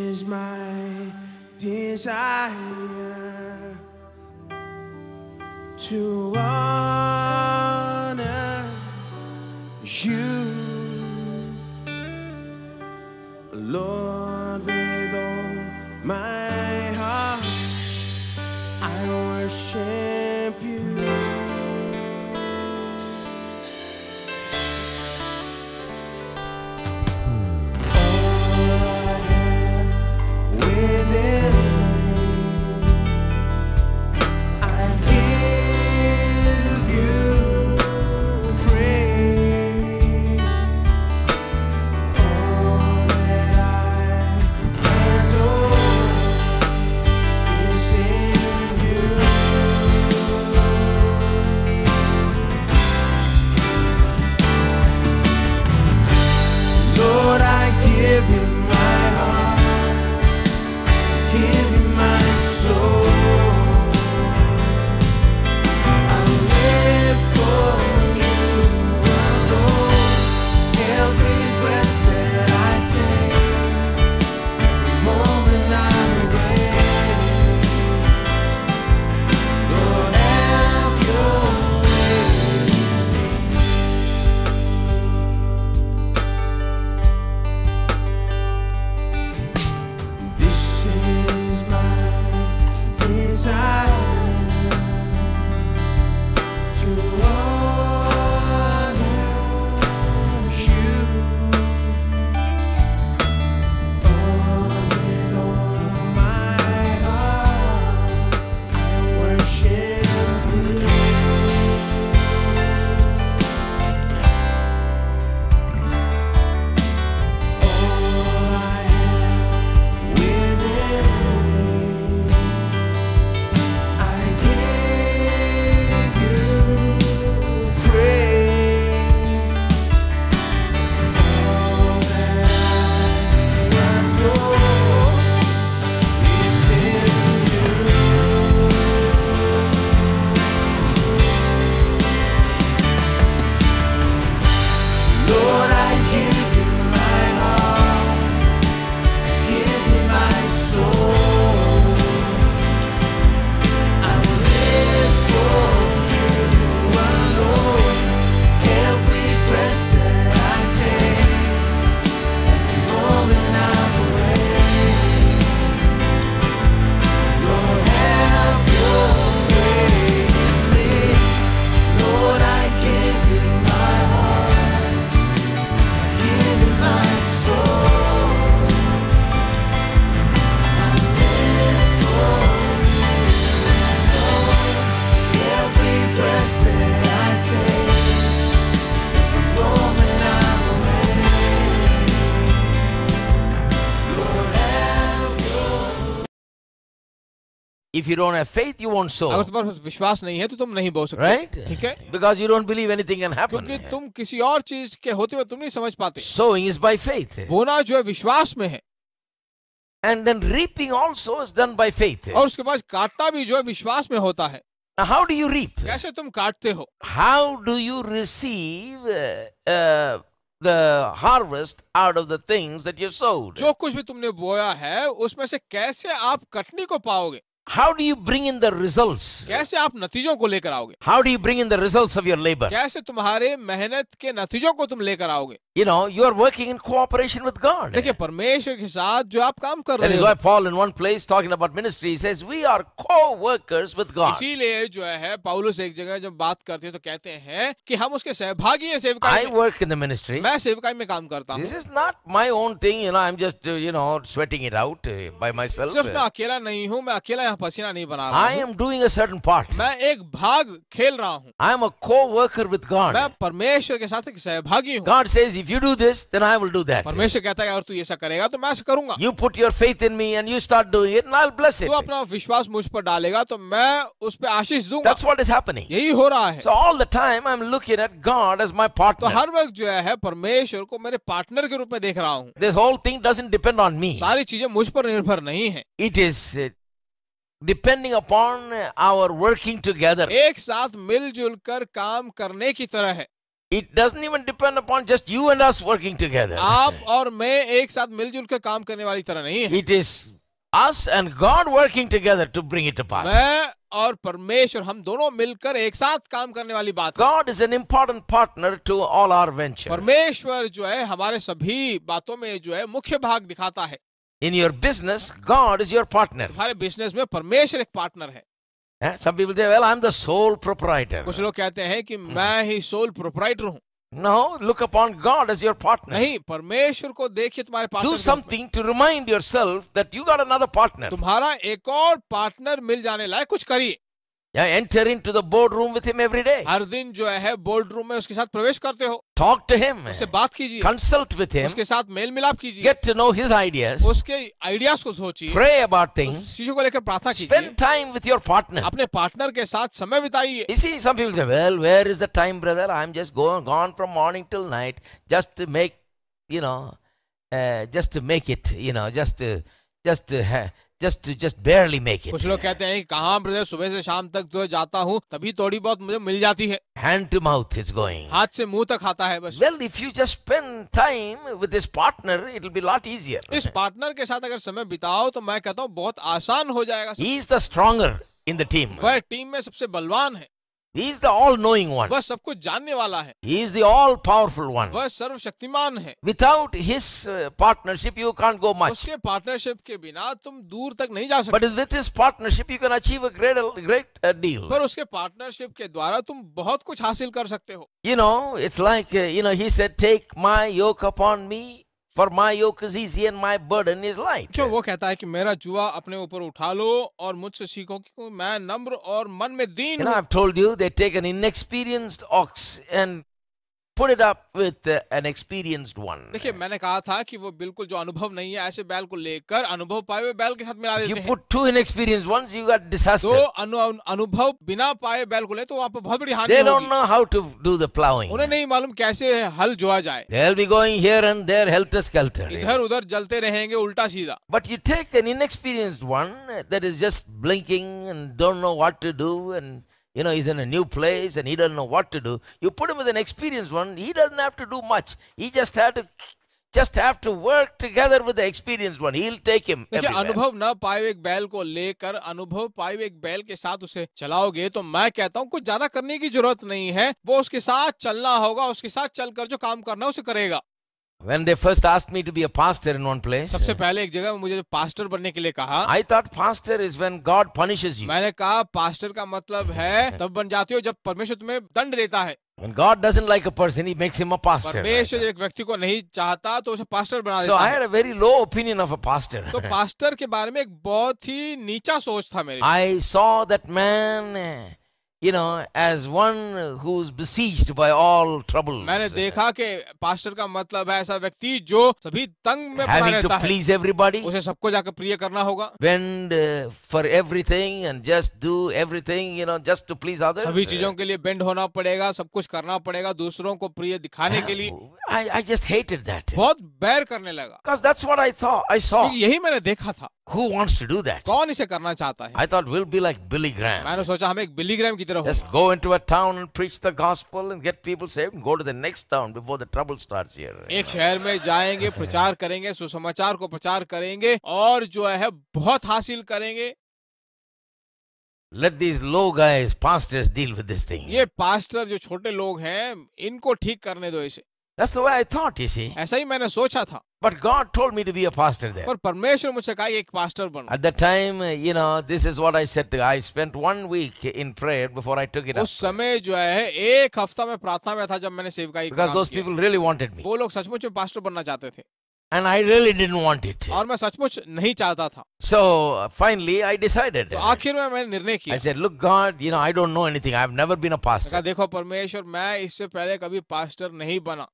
is my desire to honor you, Lord, with all my heart. I worship you. If you don't have faith, you won't sow. अगर तुम्हारे पास विश्वास नहीं है तो तुम नहीं बो सकते, Right? ठीक है? Because you don't believe anything can happen. क्योंकि तुम किसी और चीज के होते हुए तुम नहीं समझ पाते। Sowing is by faith. बोना जो है विश्वास में है, And then reaping also is done by faith. और उसके बाद काटना भी जो है विश्वास में होता है। Now, how do you reap? कैसे तुम काटते हो? How do you receive the harvest out of the things that you sowed? जो कुछ भी तुमने बोया है उसमें से कैसे आप कटनी को पाओगे? How do you bring in the results? कैसे आप नतीजों को लेकर आओगे? How do you bring in the results of your labor? कैसे तुम्हारे मेहनत के नतीजों को तुम लेकर आओगे? You know, you are working in cooperation with God. देखिए, परमेश्वर के साथ जो आप काम कर That रहे is हो, why Paul in one place talking about ministry, he says, we are co-workers with God. इसीलिए जो है पौलुस एक जगह जब बात करते हैं तो कहते हैं कि हम उसके सहभागी हैं सेवकाई I में। work in the ministry. मैं सेवकाई में काम करता हूँ। This is not my own thing, you know, I'm just, sweating it out by myself. सिर्फ मैं अकेला नहीं हूँ, मैं अकेला यहाँ पसीना नहीं बना रहा I हूँ, am doing a certain part. मैं एक भाग खेल रहा हूँ। I am a co-worker with मैं God. परमेश्वर के साथ एक सहभागी हूँ। God says, if you do this, then I will do that. परमेश्वर कहता है अगर तू ऐसा करेगा तो मैं ऐसा करूंगा। You put your faith in me and you start doing it and I'll bless it. तू अपना विश्वास मुझ पर डालेगा तो मैं उस पर आशीष दूंगा। That's what is happening. यही हो रहा है। So all the time I'm looking at God as my तो partner. हर वक्त जो है परमेश्वर को मेरे पार्टनर के रूप में देख रहा हूँ। This whole thing doesn't depend on me. सारी चीजें मुझ पर निर्भर नहीं है, It is depending upon our working together. एक साथ मिलजुल कर काम करने की तरह है। It doesn't even depend upon just you and us working together. आप और मैं एक साथ मिलजुल कर काम करने वाली तरह नहीं है। It is us and God working together to bring it to pass. मैं और परमेश्वर हम दोनों मिलकर एक साथ काम करने वाली बात है। God is an important partner to all our venture. परमेश्वर जो है हमारे सभी बातों में जो है मुख्य भाग दिखाता है। In your business, God is your partner. हमारे बिजनेस में परमेश्वर एक पार्टनर है। Some people say, well, I'm the sole proprietor. कुछ लोग कहते हैं कि मैं ही सोल प्रोप्राइटर हूँ। No, look upon God as your partner. नहीं, परमेश्वर को देखिए तुम्हारे partner. Do something to remind yourself that you got another partner. तुम्हारा एक और पार्टनर मिल जाने लायक कुछ करिए। Enter into the boardroom with him every day. हर दिन जो है बोर्ड रूम में उसके साथ प्रवेश करते हो। Talk to him. उससे बात कीजिए। Consult with him. उसके साथ मेल मिलाप कीजिए। Get to know his ideas. उसके आइडियाज को सोचिए। Pray about things. चीजों को लेकर प्रार्थना कीजिए। Spend time with your partner. अपने पार्टनर के साथ समय बिताइए। You see, some people say, well, where is the time, brother? I'm just gone from morning till night just to make, just to make it, just barely make it. कुछ लोग कहते हैं कि कहाँ ब्रदर सुबह से शाम तक जो जाता हूँ तभी थोड़ी बहुत मुझे मिल जाती है। Hand to mouth is going. हाथ से मुंह तक आता है बस। Well, if you just spend time with this partner, it'll be a lot easier. इस पार्टनर के साथ अगर समय बिताओ तो मैं कहता हूँ बहुत आसान हो जाएगा। He is the stronger in the team. वह टीम में सबसे बलवान है। He is the all-knowing one. वह सब कुछ जानने वाला है। He is the all-powerful one. वह सर्वशक्तिमान है। Without his partnership, you can't go much. उसके पार्टनरशिप के बिना तुम दूर तक नहीं जा But सकते। with his partnership, you can achieve a great deal. पर उसके पार्टनरशिप के द्वारा तुम बहुत कुछ हासिल कर सकते हो। It's like, he said, take my yoke upon me, for my yoke is easy and my burden is light. क्यों वो कहता है कि मेरा जुआ अपने ऊपर उठा लो और मुझसे सीखो कि मैं नम्र और मन में दीन हूँ। I've told you, they take an inexperienced ox and put it up with an experienced one. देखिए मैंने कहा था कि वो बिल्कुल जो अनुभव नहीं है ऐसे बैल को लेकर अनुभव पाए हुए बैल के साथ मिला If देते you हैं। put two inexperienced ones, you got disaster. तो अनुभव बिना पाए बैल को ले तो वहाँ पर बहुत बड़ी हानि They होगी। don't know how to do the plowing. उन्हें नहीं मालूम कैसे हल जोआ जाए। They'll be going here and there, helter-skelter. इधर उधर जलते रहेंगे उल्टा सीधा। But you take an inexperienced one that is just blinking and don't know what to do, and he's in a new place and he doesn't know what to do. You put him with an experienced one, he doesn't have to do much. He just have to work together with the experienced one. He'll take him देखिए everywhere. अनुभव न पाए हुए एक बैल को लेकर अनुभव पाए हुए एक बैल के साथ उसे चलाओगे तो मैं कहता हूँ कुछ ज्यादा करने की जरूरत नहीं है। वो उसके साथ चलना होगा, उसके साथ चलकर जो काम करना है उसे करेगा। When they first asked me to be a pastor in one place, सबसे पहले एक जगह मुझे पास्टर बनने के लिए कहा। I thought pastor is when God punishes you. मैंने कहा पास्टर का मतलब है तब बन जाते हो जब परमेश्वर तुम्हें दंड देता है। When God doesn't like a person, he makes him a pastor. परमेश्वर एक व्यक्ति को नहीं चाहता तो उसे पास्टर बना So देता I है। had a very low opinion of a pastor. तो पास्टर के बारे में एक बहुत ही नीचा सोच था मेरे। I saw that man, as one who's besieged by all troubles. मैंने देखा कि पास्टर का मतलब है ऐसा व्यक्ति जो सभी तंग में पड़ा Having to रहता है। please everybody, उसे सबको जाकर प्रिय करना होगा। bend for everything and just do everything, just to please others. सभी चीजों के लिए बेंड होना पड़ेगा, सब कुछ करना पड़ेगा दूसरों को प्रिय दिखाने के लिए। I just hated that. बहुत बैर करने लगा। Because that's what I saw. यही मैंने देखा था। Who wants to do that? कौन इसे करना चाहता है? I thought we'll be like Billy Graham. मैंने सोचा हम एक बिली ग्रैम की तरह Just हो। go into a town and preach the gospel and get people saved and go to the next town before the trouble starts here. एक शहर में जाएंगे, प्रचार करेंगे, सुसमाचार को प्रचार करेंगे और जो है बहुत हासिल करेंगे। Let these low guys, pastors, deal with this thing. ये पास्टर जो छोटे लोग हैं इनको ठीक करने दो इसे। That's the way I thought, you see. ऐसा ही मैंने सोचा था। But God told me to be a pastor there. पर परमेश्वर मुझसे कहा कि एक पास्टर बनो। At that time, this is what I said to you. I spent 1 week in prayer before I took it up. उस समय जो है एक हफ्ता में प्रार्थना में था जब मैंने सेवकाई Because those people really wanted me. वो लोग सचमुच में पास्टर बनना चाहते थे And I really didn't want it. और मैं सचमुच नहीं चाहता था। So finally I decided. तो आखिर में मैंने निर्णय I किया। said, look God, I don't know anything. I've never been a कहा pastor. देखो परमेश्वर मैं इससे पहले कभी पास्टर नहीं बना।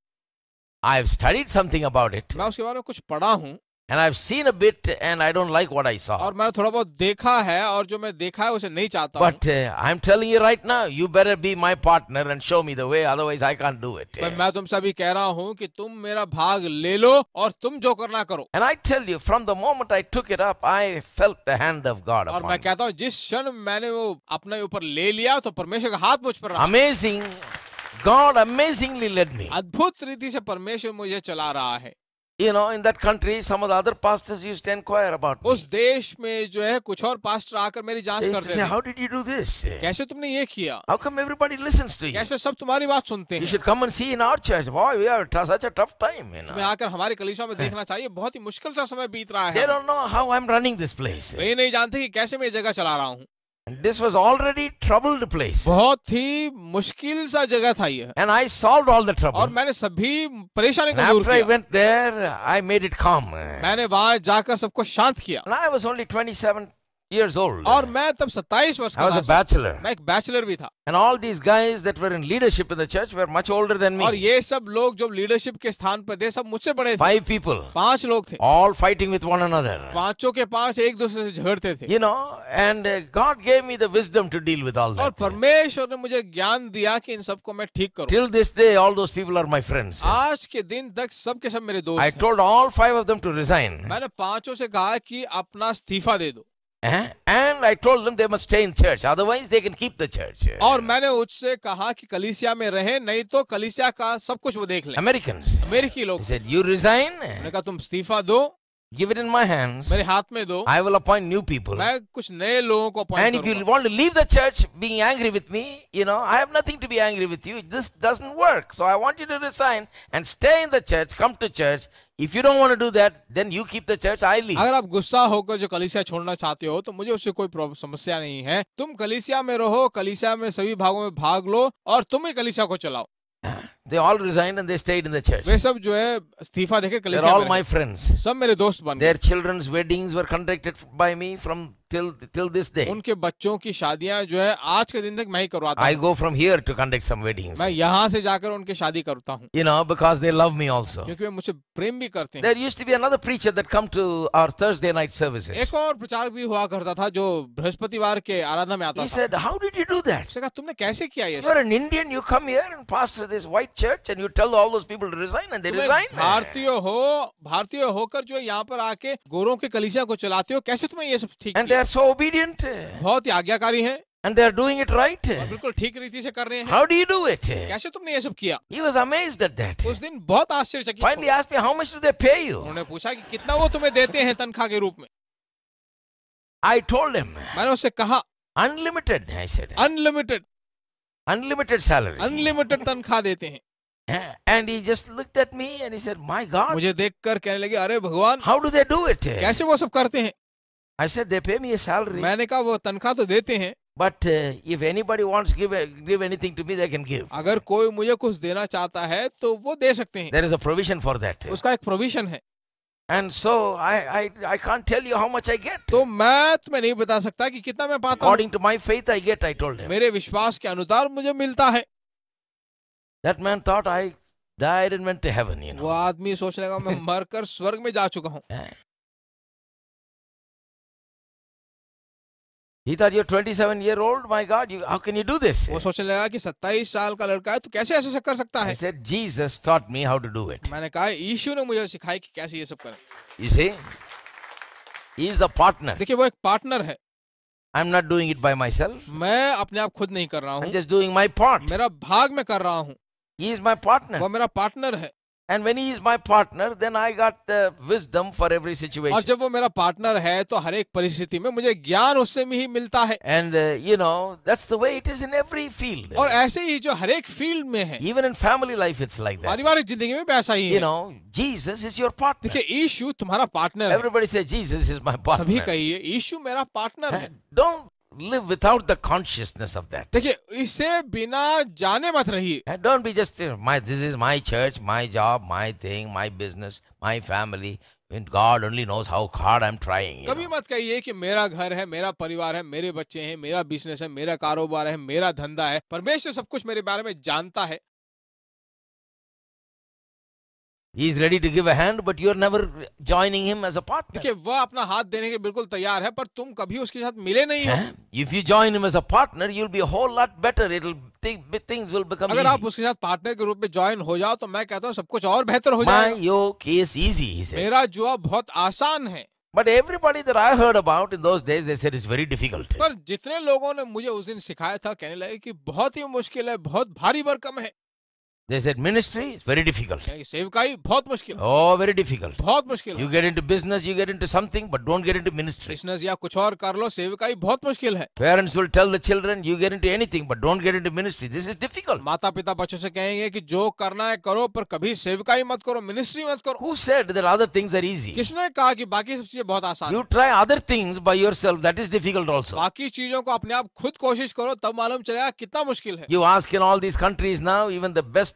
I've studied something about it. मैं उसके बारे में कुछ पढ़ा हूँ And I've seen a bit and I don't like what I saw. और मैंने थोड़ा बहुत देखा है और जो मैं देखा है उसे नहीं चाहता हूँ। But I'm telling you right now, you better be my partner and show me the way, otherwise I can't do it. पर मैं तुमसे अभी कह रहा हूँ कि तुम मेरा भाग ले लो और तुम जो करना करो। And I tell you, from the moment I took it up, I felt the hand of God और upon मैं me. कहता हूँ जिस क्षण मैंने वो अपने ऊपर ले लिया तो परमेश्वर का हाथ मुझ पर रहा। Amazing God amazingly led me. अद्भुत रीति से परमेश्वर मुझे चला रहा है। You know, in that country, some of the other pastors used to inquire about me. उस देश में जो है कुछ और पास्टर आकर मेरी जांच They used to करते say, थे, how did you do this? कैसे तुमने ये किया, How come everybody listens to you? कैसे सब तुम्हारी बात सुनते You हैं। should come and see in our church. Boy, we have such a tough time. तुम्हें आकर हमारे कलीसिया में देखना चाहिए, बहुत ही मुश्किल सा समय बीत रहा They है। don't know how I'm running this place. वे नहीं जानते कि कैसे मैं ये जगह चला रहा हूँ। And this was already troubled place. बहुत ही मुश्किल सा जगह था ये, And I solved all the और trouble. मैंने सभी परेशानी And को दूर after I किया। went there, I made it calm. मैंने वहां जाकर सबको शांत किया, And I was only 27 years old. और मैं तब 27 वर्ष I का was a था। bachelor. मैं एक बैचलर भी था, And all these guys that were in leadership in the church were much older than और me. ये सब लोग जो लीडरशिप के स्थान पर थे सब मुझसे बड़े थे। 5 people. 5 लोग थे, All fighting with one another. पांचों के पांच एक दूसरे से झगड़ते थे। You know, and God gave me the wisdom to deal with all और that. परमेश्वर ने मुझे ज्ञान दिया कि इन सबको मैं ठीक करूं। Till this day, all those people are my friends. आज के दिन तक सब के सब मेरे दोस्त I हैं। told all 5 of them to resign. मैंने पांचों से कहा कि अपना इस्तीफा दे दो, And I told them they must stay in church. Otherwise, they can keep the church. और मैंने उससे कहा कि कलीसिया में रहे, नहीं तो कलीसिया का सब कुछ वो देख लें। Americans. अमेरिकी लोग He said, you resign, मैंने कहा तुम इस्तीफा दो, give it in my hands. मेरे हाथ में दो, I will appoint new people. मैं कुछ नए लोगों को And अपॉइंट if you करूंगा। want to leave the church being angry with me, you know, I have nothing to be angry with you. This doesn't work. So I want you to resign and stay in the church, come to church. If you don't want to do that, then you keep the church, I leave. अगर आप गुस्सा होकर जो कलीसिया छोड़ना चाहते हो तो मुझे उससे कोई समस्या नहीं है। तुम कलीसिया में रहो, कलीसिया में सभी भागों में भाग लो और तुम ही कलीसिया को चलाओ। They all resigned and they stayed in the church. वे सब जो है इस्तीफा देकर They're कलीसिया all में my रहे। friends. सब मेरे दोस्त बन Their गए। children's weddings were conducted by me from till this day. उनके बच्चों की शादियां जो है आज के दिन तक मैं ही करवाता I हूँ। go from here to conduct some weddings. मैं यहाँ से जाकर उनकी शादी करता हूँ, You know, because they love me also. क्योंकि वे मुझसे प्रेम भी करते हैं। There used to be another preacher that come to our Thursday night services. एक और प्रचारक भी हुआ करता था जो बृहस्पतिवार के आराधना में आता He था। said, how did you do that? उसने कहा तुमने कैसे किया ये सब? You're an Indian, you come here and pastor this white church and you tell all those people to resign and they तुम एक resign. भारतीय होकर जो यहाँ पर आके गोरों के कलीसिया को चलाते हो, कैसे तुम्हें ये सब ठीक And they किया? are so obedient बहुत ही आज्ञाकारी हैं and they are doing it right. और बिल्कुल ठीक रीति से कर रहे हैं। How do you do it? कैसे तुमने ये सब किया? He was amazed at that. उस दिन बहुत आश्चर्यचकित Finally हो। asked me, how much do they pay you? उन्होंने पूछा कि कितना वो तुम्हें देते हैं तनख्वाह के रूप में? I told him, मैंने उससे कहा unlimited, I said. Unlimited, Unlimited salary. Unlimited तनख्वाह देते हैं। And he just looked at me and he said, my God, मुझे देखकर कहने लगे अरे भगवान how do they do it? कैसे वो सब करते हैं? I said, they pay me a salary. मैंने कहा वो तनख्वाह तो देते हैं, But if anybody wants to give anything to me, they can give. अगर कोई मुझे कुछ देना चाहता है तो वो दे सकते हैं, There is a provision for that. उसका एक प्रोविजन है। And so I can't tell you how much I get. तो मैं तुम्हें नहीं बता सकता कि कितना मैं पाता हूँ। According to my faith, I get, I told him. मेरे विश्वास के अनुसार मुझे मिलता है। That man thought I died and went to heaven, you वो know. आदमी सोचने लगा मैं मरकर स्वर्ग में जा चुका हूँ। He thought, you're 27-year-old, my God, how can you do this? वो सोचने लगा कि 27 साल का लड़का है तो कैसे ऐसे कर सकता I है? said, Jesus taught me how to do it. मैंने कहा यीशु ने मुझे सिखाया कि कैसे ये सब करें। You see, he is the partner. देखिए वो एक पार्टनर है, I'm not doing it by myself. मैं अपने आप खुद नहीं कर रहा I'm हूँ, just doing my part. मेरा भाग में कर रहा हूँ, He is my partner. वो मेरा पार्टनर है। And when he is my partner, then I got the wisdom for every और situation. जब वो मेरा पार्टनर है तो हर एक परिस्थिति में मुझे ज्ञान उससे ही मिलता है। And you know, that's the way it is in every field. और ऐसे ही जो हर एक फील्ड में है, Even in family life, it's like that. पारिवारिक जिंदगी में भी ऐसा ही You है। know, Jesus is your partner. देखिए यीशु तुम्हारा पार्टनर है। Everybody say, Jesus is my सभी partner. कहिए यीशु मेरा पार्टनर है। Don't live without the consciousness of that. देखिए इससे बिना जाने मत रहिए। And don't be just, this is my church, my job, my thing, my business, my family. And God only knows how hard I'm trying. you कभी know. मत कहिए कि मेरा घर है, मेरा परिवार है, मेरे बच्चे हैं, मेरा बिजनेस है, मेरा कारोबार है, मेरा धंधा है, परमेश्वर सब कुछ मेरे बारे में जानता है। He is ready to give a hand, but you're never joining him as a partner. देखिए वह अपना हाथ देने के बिल्कुल तैयार है, पर तुम कभी उसके साथ मिले नहीं हो। If you join him as a partner, you'll be a whole lot better. Things will become अगर आप easy. उसके साथ पार्टनर के रूप में ज्वाइन हो जाओ तो मैं कहता हूँ सब कुछ और बेहतर हो My जाएगा। yoke is easy, he said. मेरा जुआ बहुत आसान है। But everybody that I heard about in those days, they said it's very difficult. पर जितने लोगों ने मुझे उस दिन सिखाया था कहने लगे कि बहुत ही मुश्किल है, बहुत भारी भरकम है। They said ministry is very difficult. कहेंगे सेवकाई बहुत मुश्किल, Oh, very difficult. बहुत मुश्किल You है। get into business, you get into something, but don't get into ministry. Business या कुछ और कर लो, सेवकाई बहुत मुश्किल है। Parents will tell the children, you get into anything, but don't get into ministry. This is difficult. माता पिता बच्चों से कहेंगे कि जो करना है करो, पर कभी सेवकाई मत करो, मिनिस्ट्री मत करो। Who said that other things are easy? किसने कहा कि बाकी सब चीजें बहुत आसान You है? try other things by yourself, that is difficult also. बाकी चीजों को अपने आप खुद कोशिश करो, तब मालूम चलेगा कितना मुश्किल है। You ask in all these countries now, even the best,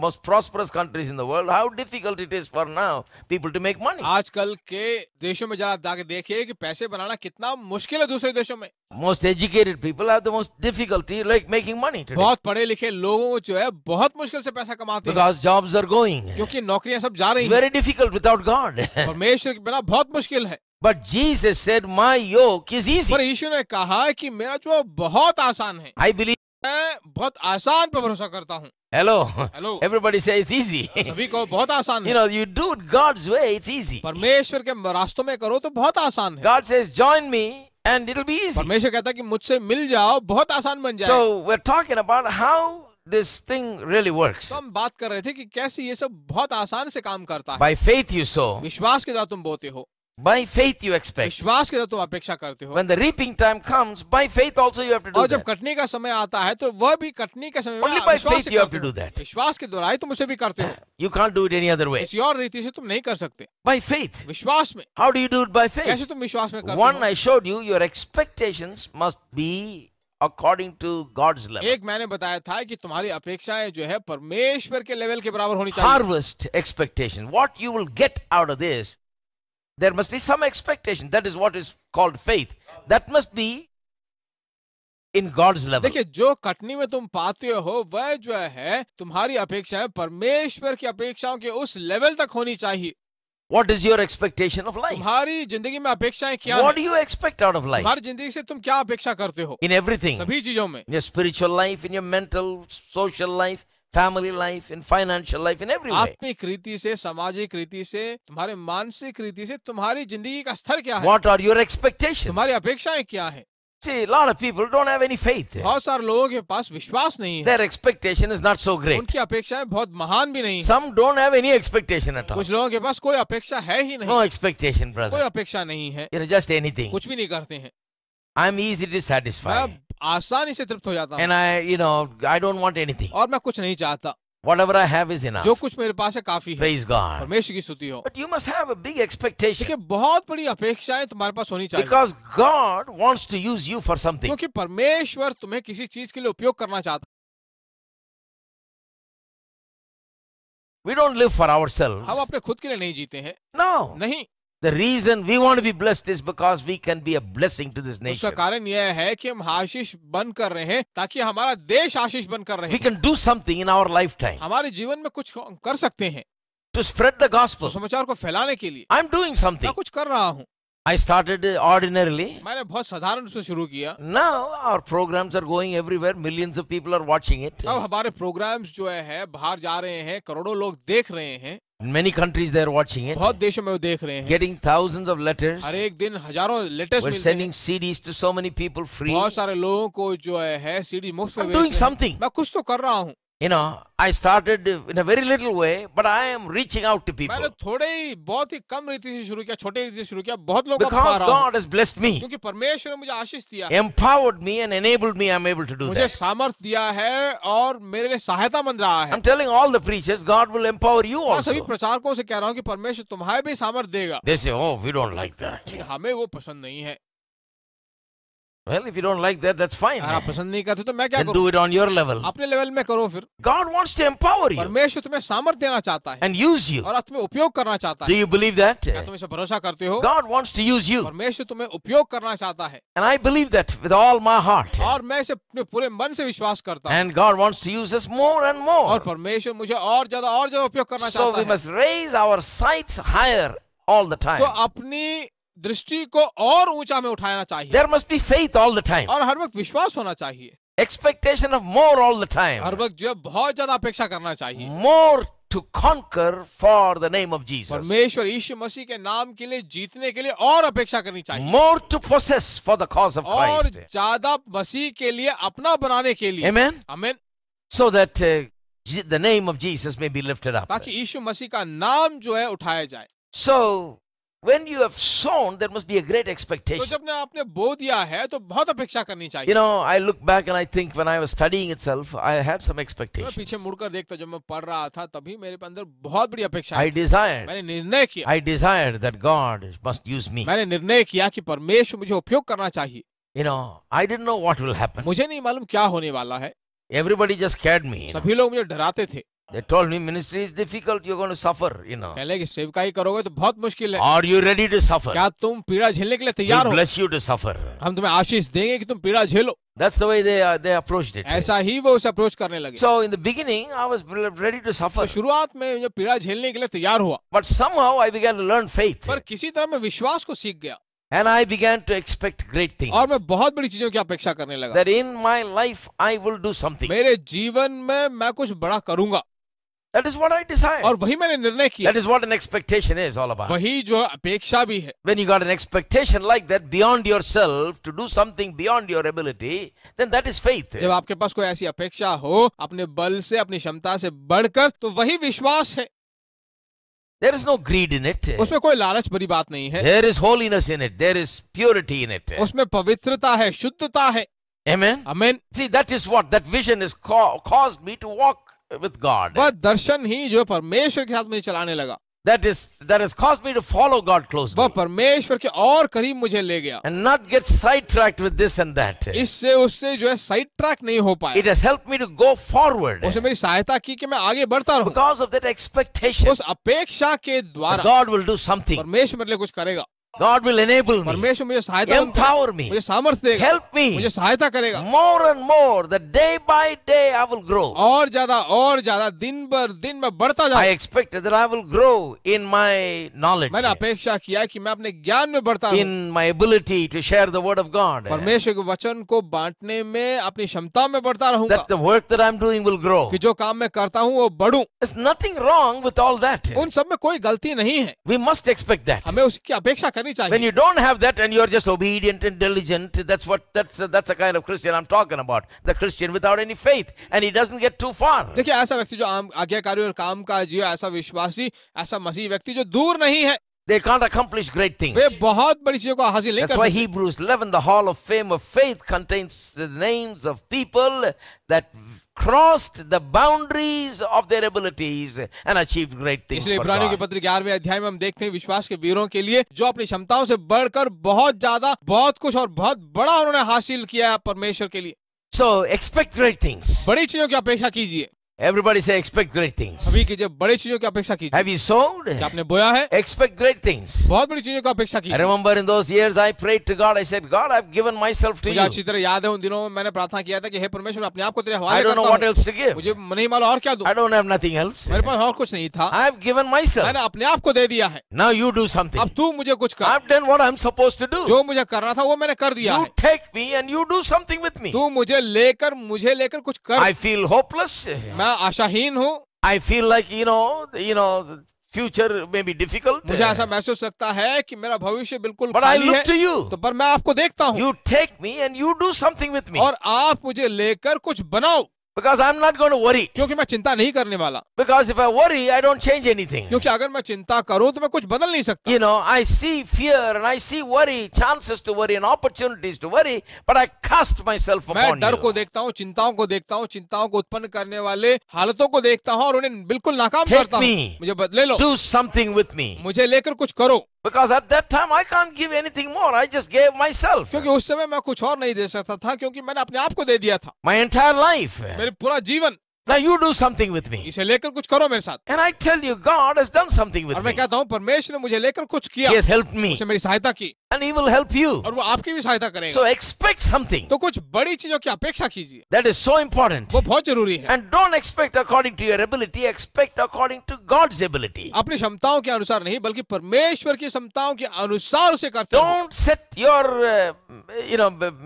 most prosperous countries in the world, how difficult it is for now people to make money. आजकल के देशों में जरा जाके देखिए कि पैसे बनाना कितना मुश्किल है दूसरे देशों में। Most educated people have the most difficulty like making money today बहुत पढ़े लिखे लोगों जो है बहुत मुश्किल से पैसा कमाते हैं, because jobs are going. क्योंकि नौकरियां सब जा रही हैं। Very difficult without God. परमेश्वर के बिना बहुत मुश्किल है। But Jesus said, my yoke is easy. पर यीशु ने कहा कि मेरा जो बहुत आसान है, I believe. मैं बहुत आसान पर भरोसा करता हूँ। Hello. Hello. Everybody say it's easy. सभी को बहुत आसान You है। know, you do it God's way, it's easy. परमेश्वर के रास्तों में करो तो बहुत आसान है। God says, join me and it'll be easy. परमेश्वर कहता है कि मुझसे मिल जाओ, बहुत आसान बन जाए। So we're talking about how this thing really works. तो हम बात कर रहे थे कि कैसे ये सब बहुत आसान से काम करता है। By faith you sow, विश्वास के साथ तुम बोते हो, by faith you expect. विश्वास के साथ तुम अपेक्षा करते हो, When the reaping time comes, by faith also you have to do और जब that. कटने का समय आता है तो वह भी कटने के समय में Only by विश्वास faith से you have करते to हो। do that. विश्वास के द्वारा ही तुम उसे भी करते हो, You can't do it any other way. किसी और रीति से तुम नहीं कर सकते। By faith. विश्वास में How do you do it by कैसे faith? तुम विश्वास में करते One, हो? I showed you, your expectations must be according to God's level. एक मैंने बताया था कि तुम्हारी अपेक्षाएं जो है परमेश्वर के लेवल के बराबर होनी चाहिए। Harvest expectation. What you will get out of this, there must be some expectation. That is what is called faith. That must be in God's level. देखिए, जो कटनी में तुम पाते हो वह जो है तुम्हारी अपेक्षाएं परमेश्वर की अपेक्षाओं के उस लेवल तक होनी चाहिए। What is your expectation of life? तुम्हारी जिंदगी में अपेक्षाएं क्या What है? do you expect out of life? तुम्हारी जिंदगी से तुम क्या अपेक्षा करते हो? In everything. सभी चीजों में, In your spiritual life, in your mental, social life, family life, in financial life, in every way. आत्मिक रीति से, सामाजिक रीति से, तुम्हारे मानसिक रीति से, तुम्हारी जिंदगी का स्तर क्या है? What are your expectations? तुम्हारी अपेक्षाएं क्या है? See, a lot of people don't have any faith. बहुत सारे लोगों के पास विश्वास नहीं है, Their expectation is not so great. उनकी अपेक्षाएं बहुत महान भी नहीं है। Some don't have any expectation at all. कुछ लोगों के पास कोई अपेक्षा है ही नहीं, No expectation, कोई brother. अपेक्षा नहीं है, Just anything. कुछ भी नहीं करते हैं। I'm easy to satisfy. मैं आसानी से तृप्त हो जाता हूँ And I don't want anything. और मैं कुछ नहीं चाहता, Whatever I have is enough. जो कुछ मेरे पास है काफी है। Praise God. परमेश्वर की स्तुति हो। But you must have a big expectation. देखिए, बहुत बड़ी अपेक्षाएं तुम्हारे पास होनी चाहिए, Because God wants to use you for something. क्योंकि परमेश्वर तुम्हें किसी चीज के लिए उपयोग करना चाहता We don't live for है। हम ourselves. अपने खुद के लिए नहीं जीते हैं, No. नहीं। The reason we want to be blessed is because we can be a blessing to this उसका nation. कारण यह है कि हम आशीष बन कर रहे हैं ताकि हमारा देश आशीष बन कर रहे। We can do something in our lifetime हमारे जीवन में कुछ कर सकते हैं, to spread the तो gospel. समाचार को फैलाने के लिए I'm doing something. मैं कुछ कर रहा हूँ। I started ordinarily. मैंने बहुत साधारण रूप से शुरू किया। Now our programs are going everywhere. Millions of people are watching it. अब हमारे प्रोग्राम्स जो है बाहर जा रहे हैं, करोड़ों लोग देख रहे हैं, In many countries they are watching it. बहुत देशों में वो देख रहे हैं। Getting thousands of letters. हर एक दिन हजारों लेटर्स We're मिलते हैं। sending CDs to so many people free. बहुत सारे लोगों को जो है सीडी मुफ्त में I'm बेच doing रहे हैं। something. मैं कुछ तो कर रहा हूँ। I started in a very little way, but I am reaching out to people. मैंने थोड़े ही बहुत ही कम रीति से शुरू किया, छोटे रीति से शुरू किया, बहुत लोगों को पा Because रहा हूँ, God has blessed me, क्योंकि परमेश्वर ने मुझे आशीष दिया, empowered me and enabled me, I'm able to do मुझे that. सामर्थ दिया है और मेरे लिए सहायता बन रहा है। I'm telling all the preachers, God will empower you मैं सभी also. प्रचारकों से कह रहा हूँ कि परमेश्वर तुम्हारे भी सामर्थ देगा। They say, oh, we don't like that. लेकिन हमें वो पसंद नहीं है। Well, if you don't like that, that's fine. अगर आप पसंद नहीं करते तो मैं क्या Then करूँ? do it on your level. अपने लेवल में करो फिर। God wants to empower you परमेश्वर तुम्हें सामर्थ देना चाहता है and use you. और तुम्हें उपयोग करना चाहता Do है। you believe that? क्या तुम इसे भरोसा करते हो? God wants to use you. परमेश्वर तुम्हें उपयोग करना चाहता है And I believe that with all my heart. और मैं इसे अपने पूरे मन से विश्वास करता हूँ। And God wants to use us more and और more. परमेश्वर मुझे और ज्यादा उपयोग करना So चाहता we है। must raise our sights higher all the तो time. अपनी दृष्टि को और ऊंचा में उठाना चाहिए There must be faith all the time. और हर वक्त विश्वास होना चाहिए। Expectation of more all the her time. वक्त जो है बहुत ज्यादा अपेक्षा करना चाहिए। More to conquer for the name of Jesus. परमेश्वर यीशु मसीह के नाम के लिए जीतने के लिए और अपेक्षा करनी चाहिए More to possess for the cause of और Christ. ज्यादा मसीह के लिए अपना बनाने के लिए। Amen. आमीन। So that the name of Jesus may be lifted up. ताकि यीशु मसीह का नाम जो है उठाया जाए। So, when you have sown, there must be a great तो expectation. जब ने आपने बो दिया है तो बहुत अपेक्षा करनी You चाहिए। know, I look back and I think when I was studying itself, I had some मैं expectations. पीछे मुड़कर देखता, जब मैं पढ़ रहा था तभी मेरे अंदर बहुत बड़ी अपेक्षा I desired, मैंने निर्णय किया I desired that God must use me. मैंने निर्णय किया कि परमेश्वर मुझे उपयोग करना चाहिए। You know, I didn't know what will happen. मुझे नहीं मालूम क्या होने वाला है। Everybody just scared me. सभी लोग मुझे डराते थे, They told me ministry is difficult, you're going to suffer, you know. कहले कि सेवकाई करोगे तो बहुत मुश्किल है। Are you ready to suffer? क्या तुम पीड़ा झेलने के लिए We तैयार हो? bless you to suffer. हम तुम्हें आशीष देंगे कि तुम पीड़ा झेलो। That's the way they approached it. ऐसा ही वो उसे अप्रोच करने लगे। So in the beginning, I was ready to suffer. तो शुरुआत में मुझे पीड़ा झेलने के लिए तैयार हुआ, But somehow I began to learn faith. पर किसी तरह मैं विश्वास को सीख गया And I began to expect great things. और मैं बहुत बड़ी चीजों की अपेक्षा करने लगा। That in my life, I will do something. मेरे जीवन में मैं कुछ बड़ा करूंगा, That is what I desired. और वही मैंने निर्णय किया। That is what an expectation is all about. वही जो अपेक्षा भी है। When you got an expectation like that beyond yourself to do something beyond your ability, then that is faith. जब आपके पास कोई ऐसी अपेक्षा हो अपने बल से, अपनी क्षमता से बढ़कर, तो वही विश्वास है। There is no greed in it. उसमें कोई लालच भरी बात नहीं है, There is holiness in it. There is purity in it. उसमें पवित्रता है, शुद्धता है। Amen. आमीन। See, that is what that vision has caused me to walk with God. वह दर्शन ही जो परमेश्वर के साथ मुझे चलाने लगा, That has caused me to follow God closely वह परमेश्वर के और करीब मुझे ले गया। and not get sidetracked with this and that. इससे उससे जो है साइड ट्रैक नहीं हो It पाया। has helped me to go forward उसने मेरी सहायता की कि मैं आगे बढ़ता रहूं। because of that expectation. उस अपेक्षा के द्वारा God will do something. परमेश्वर मेरे लिए कुछ करेगा। God will enable me, परमेश्वर मुझे सहायता empower me, मुझे सामर्थ्य देगा, help me मुझे सहायता करेगा। more and more. That day by day I will grow. और ज्यादा दिन भर दिन में बढ़ता I जाऊं। expected that I will grow in my knowledge, मैंने अपेक्षा किया कि मैं अपने ज्ञान में बढ़ता रहूं, in my ability to share the word of God. परमेश्वर के वचन को बांटने में अपनी क्षमता में बढ़ता रहूंगा, That the work that I'm doing will grow. कि जो काम मैं करता हूं वो बढ़ूं। There's nothing wrong with all that. उन सब में कोई गलती नहीं है, We must expect that. हमें उसकी अपेक्षा करनी When चाहिए। you don't have that and you're just obedient and diligent, that's the kind of Christian I'm talking about. The Christian without any faith, and he doesn't get too far. देखिए, ऐसा व्यक्ति जो आज्ञाकारी और काम काजी हो, ऐसा विश्वासी, ऐसा मसीह व्यक्ति जो दूर नहीं है, They can't accomplish great things. वे बहुत बड़ी चीजों को हासिल नहीं That's कर why सकते। Hebrews 11, the Hall of Fame of Faith, contains the names of people that crossed the boundaries of their abilities and achieved great things इसलिए for इब्रानियों की God. पत्री 11वें अध्याय में हम देखते हैं विश्वास के वीरों के लिए जो अपनी क्षमताओं से बढ़कर बहुत ज्यादा, बहुत कुछ और बहुत बड़ा उन्होंने हासिल किया है परमेश्वर के लिए। So expect great things. बड़ी चीजों की अपेक्षा कीजिए। Everybody say expect great things. सभी कीजिए, बड़ी चीजों की अपेक्षा कीजिए। Have you sowed? क्या आपने बोया है? Expect great things. बहुत बड़ी चीजों की अपेक्षा I कीजिए। remember in those years I prayed to God. I said, God, I've given myself to मुझे you. अच्छी तरह याद है उन दिनों में मैंने प्रार्थना किया था कि हे परमेश्वर, अपने आप को तेरे I हवाले don't know करता what हूं। else to give. मुझे नहीं मालूम और क्या दूं। I don't have nothing else. मेरे पास और कुछ नहीं था, I've given myself. मैंने अपने आप को दे दिया है। Now you do something. अब तू मुझे कुछ कर। I've done what I'm supposed to do. जो मुझे करना था वो मैंने कर दिया You है। take me and you do something with me. तू मुझे लेकर कुछ कर। I feel hopeless. मैं आशाहीन हूँ, I feel like, the future may be difficult. मुझे ऐसा महसूस लगता है कि मेरा भविष्य बिल्कुल But I खाली look है। to you. तो पर मैं आपको देखता हूँ You take me and you do something with me. और आप मुझे लेकर कुछ बनाओ, Because I'm not going to worry. क्योंकि मैं चिंता नहीं करने वाला। Because if I worry, I don't change anything. क्योंकि अगर मैं चिंता करूं तो मैं कुछ बदल नहीं सकता। I see fear and I see worry, chances to worry and opportunities to worry, but I cast myself मैं upon डर को you. देखता हूँ, चिंताओं को देखता हूँ, चिंताओं को उत्पन्न करने वाले हालतों को देखता हूँ और उन्हें बिल्कुल नाकाम Take करता हूँ। me. मुझे बदले लो, Do something with me. मुझे लेकर कुछ करो, Because at that time I can't give anything more. I just gave myself. क्योंकि उस समय मैं कुछ और नहीं दे सकता था, क्योंकि मैंने अपने आप को दे दिया था, My entire life. मेरे पूरा जीवन। Now you do something with me. इसे लेकर कुछ करो मेरे साथ। And I tell you, God has done something और with मैं me. कहता हूँ परमेश्वर ने मुझे लेकर कुछ किया, He has helped me. उसने मेरी सहायता की And He will help you. और वो आपकी भी सहायता करेगा। So expect something. तो कुछ बड़ी चीजों की अपेक्षा कीजिए, That is so important. वो बहुत जरूरी है। And don't expect according to your ability, expect according to God's ability. अपनी क्षमताओं के अनुसार नहीं, बल्कि परमेश्वर की क्षमताओं के अनुसार उसे करते हो। Don't set your,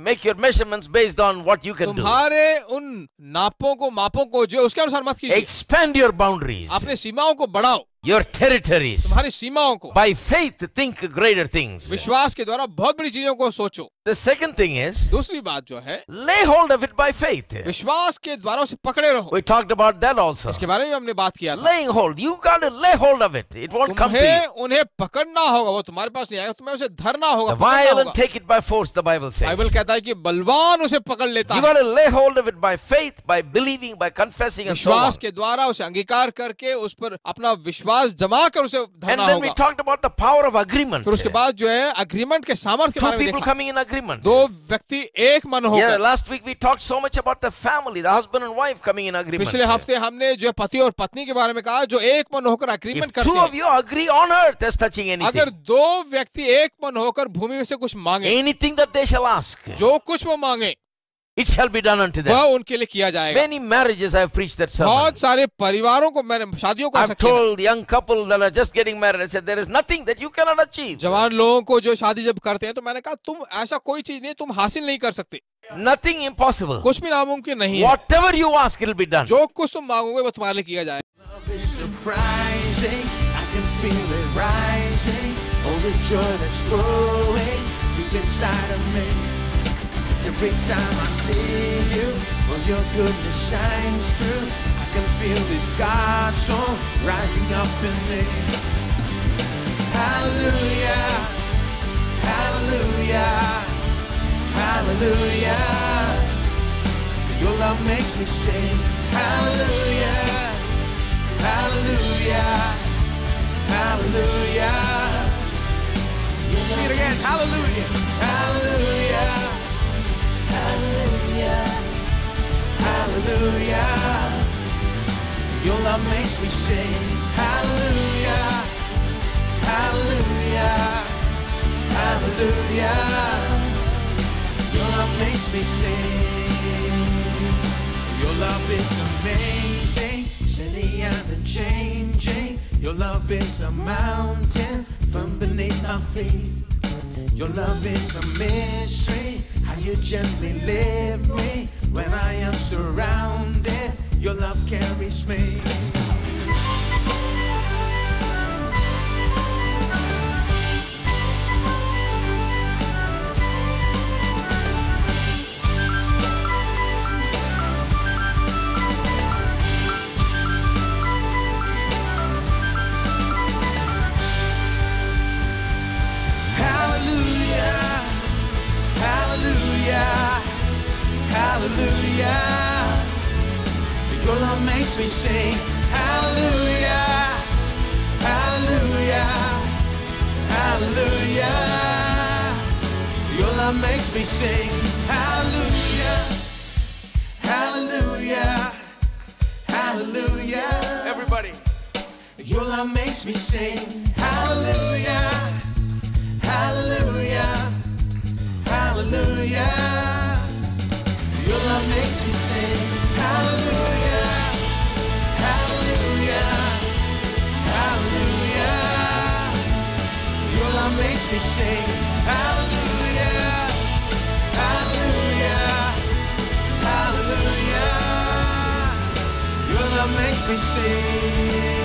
make your measurements based on what you can do. तुम्हारे उन नापों को, मापों को जो है उसके अनुसार मत कीजिए। Expand your boundaries. अपने सीमाओं को बढ़ाओ। your territories. तुम्हारी सीमाओं को। By faith, think greater things. विश्वास के द्वारा बहुत बड़ी चीजों को सोचो। The second thing is, दूसरी बात जो है, lay hold of it by faith. विश्वास के द्वारा उसे पकड़े रहो। We talked about that also. इसके बारे में हमने बात किया था। Laying hold. You got to lay hold of it. It won't come to तुम्हें you. उन्हें पकड़ना होगा, वो तुम्हारे पास नहीं आएगा, तुम्हें उसे धरना होगा, The पकड़ना violent होगा। take it by force, the Bible says. Bible कहता है कि बलवान उसे पकड़ लेता You है। got to lay hold of it by faith, by believing, by confessing, and so on. विश्वास के द्वारा उसे अंगीकार करके उस पर अपना विश्वास जमा कर उसे And धरना then we होगा। talked about the power of agreement. फिर उसके बाद जो है अग्रीमेंट के सामर्थ्य के Two बारे में people देखा। coming in agreement. दो व्यक्ति एक मन Yeah, होकर। last week we talked so much about the family, the husband and wife coming in agreement. पिछले हफ्ते हमने जो है पति और पत्नी के बारे में कहा, जो एक मन होकर अग्रीमेंट If करते two of हैं। you agree on earth as touching अगर anything, दो व्यक्ति एक मन होकर भूमि में से कुछ मांगे, anything that they shall ask, जो कुछ वो मांगे it shall be done unto them. वह उनके लिए किया जाएगा। Many marriages I have preached that sermon. बहुत सारे परिवारों को, मैंने शादियों को I've ऐसा किया है। told young couple that are just getting married, I said there is nothing that you cannot achieve. जवान लोगों को जो शादी जब करते हैं तो मैंने कहा तुम ऐसा कोई चीज नहीं तुम हासिल नहीं कर सकते, Nothing impossible. कुछ भी नामुमकिन नहीं है। Whatever you ask, it will be done. जो कुछ तुम मांगोगे वो तुम्हारे लिए किया जाएगा। Love is surprising, I can feel it rising. Oh, the joy that's growing deep inside of me. Every time I see you, oh, your goodness shines through. I can feel this God song rising up in me. Hallelujah, hallelujah, hallelujah. Your love makes me sing. Hallelujah, hallelujah, hallelujah. See it again. Hallelujah, hallelujah, hallelujah, hallelujah. Your love makes me sing. Hallelujah, hallelujah, hallelujah. Your love makes me sing. Your love is amazing, steady and unchanging. Your love is a mountain from beneath our feet. Your love is a mystery, how you gently lift me when I am surrounded. Your love carries me. Hallelujah, your love makes me sing. Hallelujah, hallelujah, hallelujah. Your love makes me sing. Hallelujah, hallelujah, hallelujah. Everybody, your love makes me sing. Hallelujah, hallelujah, hallelujah. Your love makes me sing. Hallelujah, hallelujah, hallelujah. Your love makes me sing. Hallelujah, hallelujah, hallelujah. Your love makes me sing.